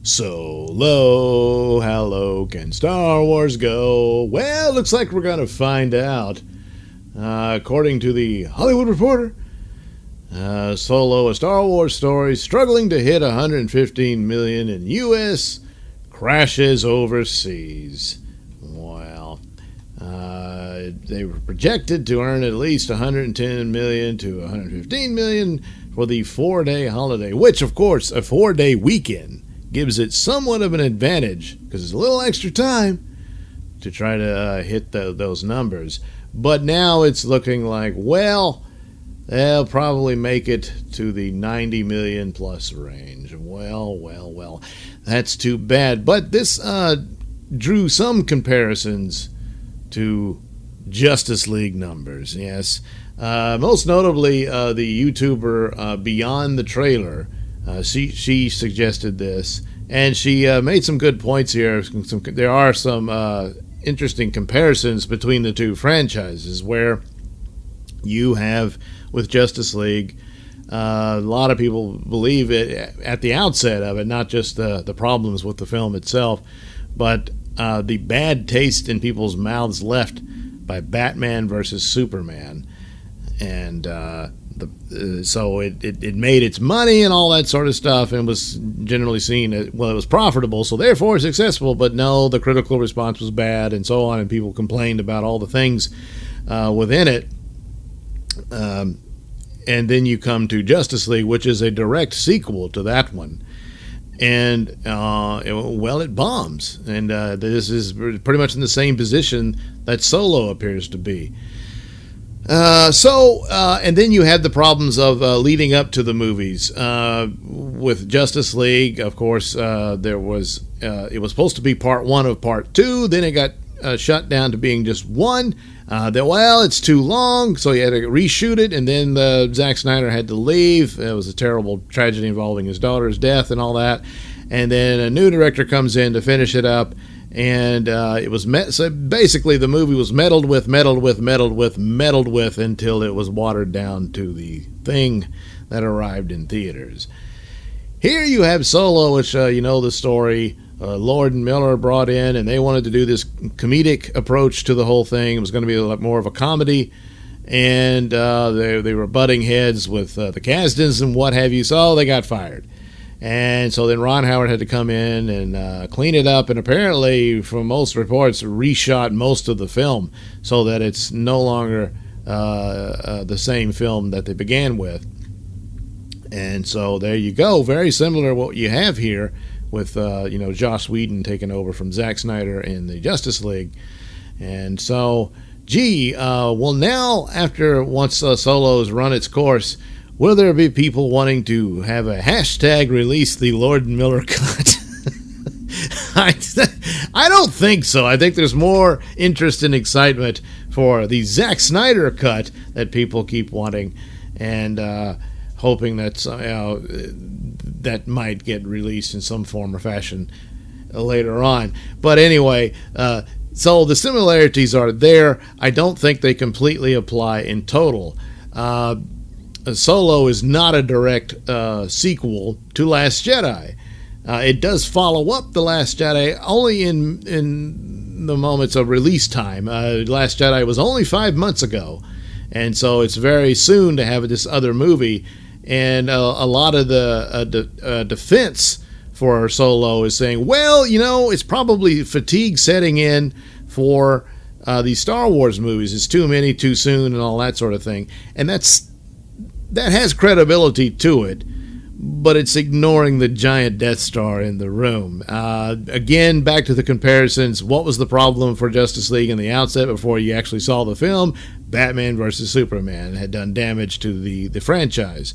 Solo, how low can Star Wars go? Well, looks like we're going to find out. According to the Hollywood Reporter, Solo, a Star Wars story, struggling to hit $115 million in U.S., crashes overseas. Well, they were projected to earn at least $110 million to $115 million for the 4-day holiday, which, of course, a 4-day weekend gives it somewhat of an advantage because it's a little extra time to try to hit those numbers. But now it's looking like, well, they'll probably make it to the 90 million plus range. Well, that's too bad. But this drew some comparisons to Justice League numbers, yes. Most notably, the YouTuber Beyond the Trailer. She suggested this, and she made some good points here. There are some interesting comparisons between the two franchises, where you have, with Justice League, a lot of people believe it at the outset of it, not just the problems with the film itself, but the bad taste in people's mouths left by Batman versus Superman. And so it made its money and all that sort of stuff, and was generally seen as, well, it was profitable, so therefore successful. But no, the critical response was bad, and so on, and people complained about all the things within it. And then you come to Justice League, which is a direct sequel to that one, and it bombs. And this is pretty much in the same position that Solo appears to be. And then you had the problems of leading up to the movies. With Justice League, of course, it was supposed to be part one of part two. Then it got shut down to being just one. It's too long, so you had to reshoot it. And then Zack Snyder had to leave. It was a terrible tragedy involving his daughter's death and all that. And then a new director comes in to finish it up. And it was so basically the movie was meddled with until it was watered down to the thing that arrived in theaters. Here you have Solo, which you know the story. Lord and Miller brought in, and they wanted to do this comedic approach to the whole thing. It was going to be a lot more of a comedy, and they were butting heads with the Kasdans and what have you. So they got fired. And so then Ron Howard had to come in and clean it up, and apparently, from most reports, reshot most of the film so that it's no longer the same film that they began with. And so there you go. Very similar to what you have here with Joss Whedon taking over from Zack Snyder in the Justice League. And so, now once Solo's run its course, will there be people wanting to have a hashtag release the Lord and Miller cut? I don't think so. I think there's more interest and excitement for the Zack Snyder cut that people keep wanting, and hoping that somehow that might get released in some form or fashion later on. But anyway, so the similarities are there. I don't think they completely apply in total. Solo is not a direct sequel to Last Jedi. It does follow up The Last Jedi only in the moments of release time. Last Jedi was only 5 months ago, and so it's very soon to have this other movie. And a lot of the defense for Solo is saying, well, it's probably fatigue setting in for these Star Wars movies. It's too many, too soon, and all that sort of thing. And that has credibility to it, but it's ignoring the giant Death Star in the room. Again, back to the comparisons. What was the problem for Justice League in the outset before you actually saw the film? Batman versus Superman had done damage to the franchise.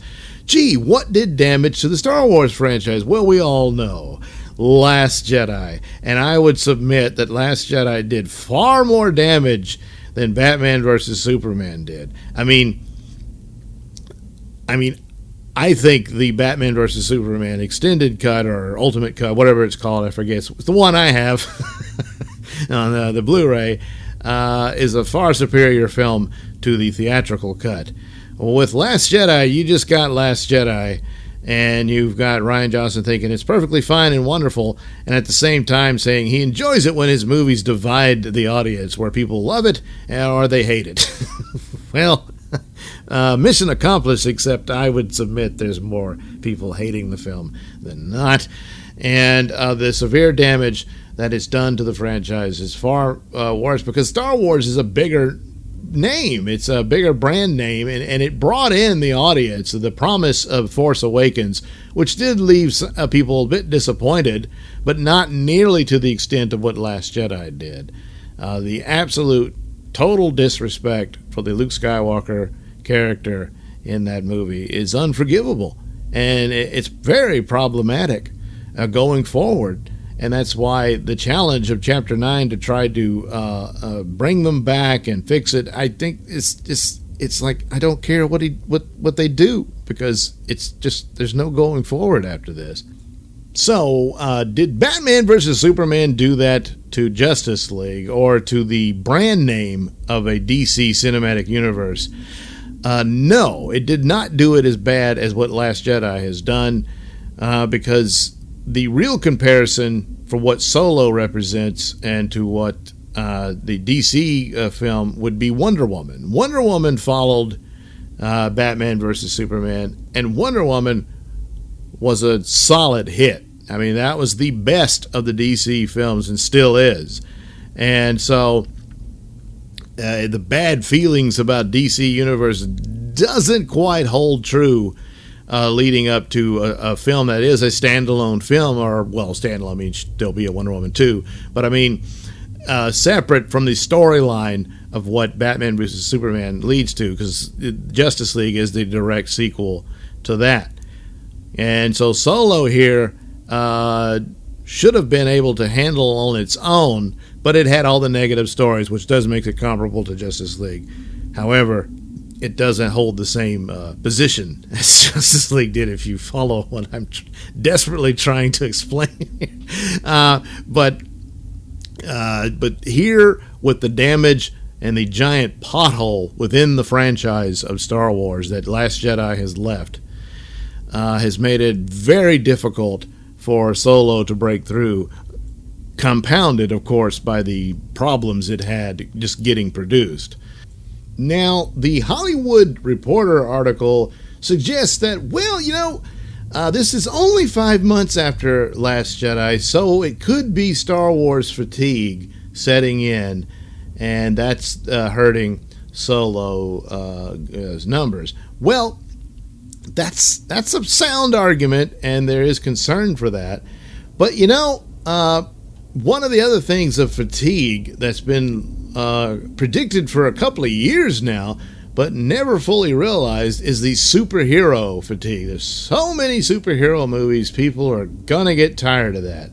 What did damage to the Star Wars franchise? Well, we all know. Last Jedi. And I would submit that Last Jedi did far more damage than Batman versus Superman did. I mean, I think the Batman vs. Superman extended cut or ultimate cut, whatever it's called, I forget. It's the one I have on the Blu-ray, is a far superior film to the theatrical cut. Well, with Last Jedi, you just got Last Jedi, And you've got Rian Johnson thinking it's perfectly fine and wonderful, and at the same time saying he enjoys it when his movies divide the audience, where people love it or they hate it. Well, mission accomplished, except I would submit there's more people hating the film than not. And the severe damage that it's done to the franchise is far worse, because Star Wars is a bigger name. It's a bigger brand name, and it brought in the audience. The promise of Force Awakens, which did leave people a bit disappointed, but not nearly to the extent of what Last Jedi did. The absolute total disrespect for the Luke Skywalker character in that movie is unforgivable, and it's very problematic going forward. And that's why the challenge of Chapter 9 to try to bring them back and fix it, I think it's like, I don't care what they do, because it's just, there's no going forward after this. So, did Batman vs. Superman do that to Justice League, or to the brand name of a DC cinematic universe? No, it did not do it as bad as what Last Jedi has done, because the real comparison for what Solo represents and to what the DC film would be Wonder Woman. Wonder Woman followed Batman vs. Superman, and Wonder Woman was a solid hit. I mean, that was the best of the DC films and still is. And so the bad feelings about DC Universe doesn't quite hold true leading up to a film that is a standalone film, or, well, standalone means there'll be a Wonder Woman 2, but I mean separate from the storyline of what Batman vs. Superman leads to, because Justice League is the direct sequel to that. And so Solo here should have been able to handle on its own, but it had all the negative stories, which does make it comparable to Justice League. However, it doesn't hold the same position as Justice League did, if you follow what I'm desperately trying to explain. But here, with the damage and the giant pothole within the franchise of Star Wars that Last Jedi has left, has made it very difficult for Solo to break through, compounded, of course, by the problems it had just getting produced. Now, the Hollywood Reporter article suggests that, well, this is only 5 months after Last Jedi, so it could be Star Wars fatigue setting in, and that's hurting Solo's numbers. Well, that's a sound argument, and there is concern for that. But, one of the other things of fatigue that's been predicted for a couple of years now, but never fully realized, is the superhero fatigue. There's so many superhero movies, people are gonna get tired of that.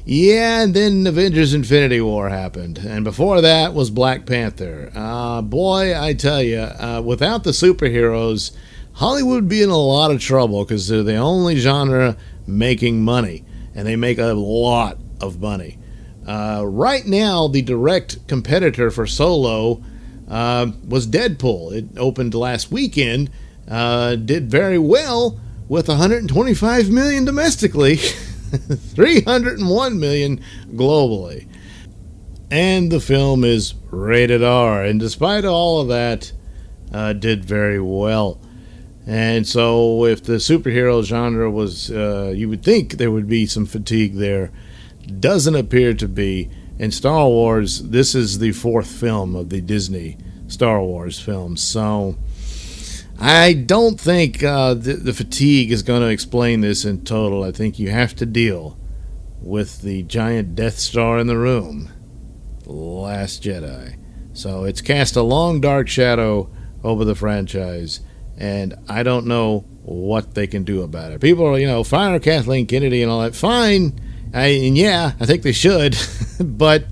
Yeah, and then Avengers Infinity War happened, and before that was Black Panther. Boy, I tell you, without the superheroes, Hollywood would be in a lot of trouble, because they're the only genre making money, and they make a lot of money. Right now, the direct competitor for Solo was Deadpool. It opened last weekend, did very well with $125 million domestically, $301 million globally. And the film is rated R, and despite all of that, did very well. And so if the superhero genre was, you would think there would be some fatigue there. Doesn't appear to be. In Star Wars, this is the fourth film of the Disney Star Wars films, so I don't think the fatigue is going to explain this in total. I think you have to deal with the giant Death Star in the room, Last Jedi. So it's cast a long dark shadow over the franchise, and I don't know what they can do about it. People are, fire Kathleen Kennedy and all that. Fine. I think they should, but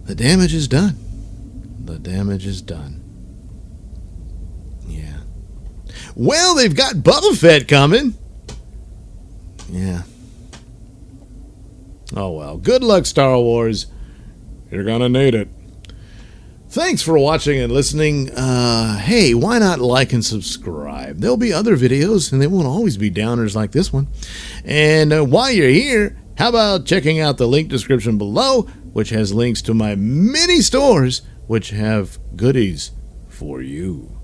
the damage is done. The damage is done. Yeah. Well, they've got Boba Fett coming. Yeah. Oh, well. Good luck, Star Wars. You're gonna need it. Thanks for watching and listening. Hey, why not like and subscribe? There'll be other videos, and they won't always be downers like this one. And while you're here, how about checking out the link description below, which has links to my many stores, which have goodies for you.